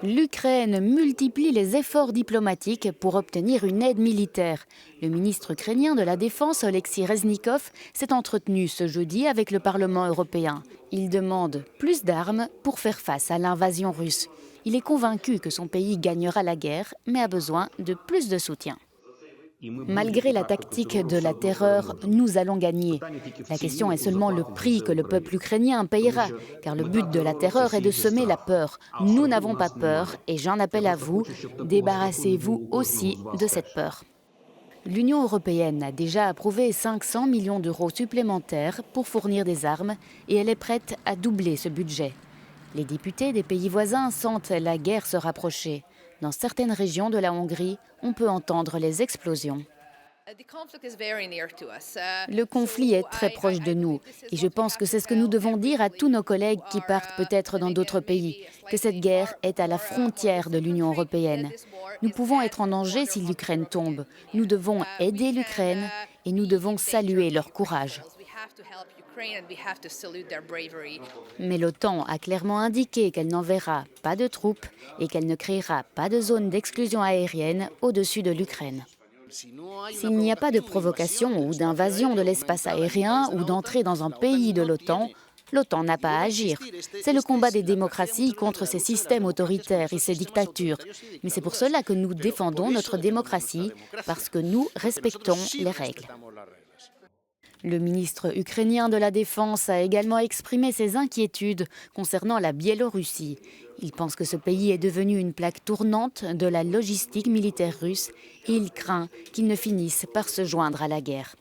L'Ukraine multiplie les efforts diplomatiques pour obtenir une aide militaire. Le ministre ukrainien de la Défense, Oleksiy Reznikov, s'est entretenu ce jeudi avec le Parlement européen. Il demande plus d'armes pour faire face à l'invasion russe. Il est convaincu que son pays gagnera la guerre, mais a besoin de plus de soutien. Malgré la tactique de la terreur, nous allons gagner. La question est seulement le prix que le peuple ukrainien payera, car le but de la terreur est de semer la peur. Nous n'avons pas peur et j'en appelle à vous, débarrassez-vous aussi de cette peur. L'Union européenne a déjà approuvé 500 millions d'euros supplémentaires pour fournir des armes et elle est prête à doubler ce budget. Les députés des pays voisins sentent la guerre se rapprocher. Dans certaines régions de la Hongrie, on peut entendre les explosions. Le conflit est très proche de nous et je pense que c'est ce que nous devons dire à tous nos collègues qui partent peut-être dans d'autres pays, que cette guerre est à la frontière de l'Union européenne. Nous pouvons être en danger si l'Ukraine tombe. Nous devons aider l'Ukraine et nous devons saluer leur courage. Mais l'OTAN a clairement indiqué qu'elle n'enverra pas de troupes et qu'elle ne créera pas de zone d'exclusion aérienne au-dessus de l'Ukraine. S'il n'y a pas de provocation ou d'invasion de l'espace aérien ou d'entrée dans un pays de l'OTAN, l'OTAN n'a pas à agir. C'est le combat des démocraties contre ces systèmes autoritaires et ces dictatures. Mais c'est pour cela que nous défendons notre démocratie, parce que nous respectons les règles. Le ministre ukrainien de la Défense a également exprimé ses inquiétudes concernant la Biélorussie. Il pense que ce pays est devenu une plaque tournante de la logistique militaire russe et il craint qu'il ne finisse par se joindre à la guerre.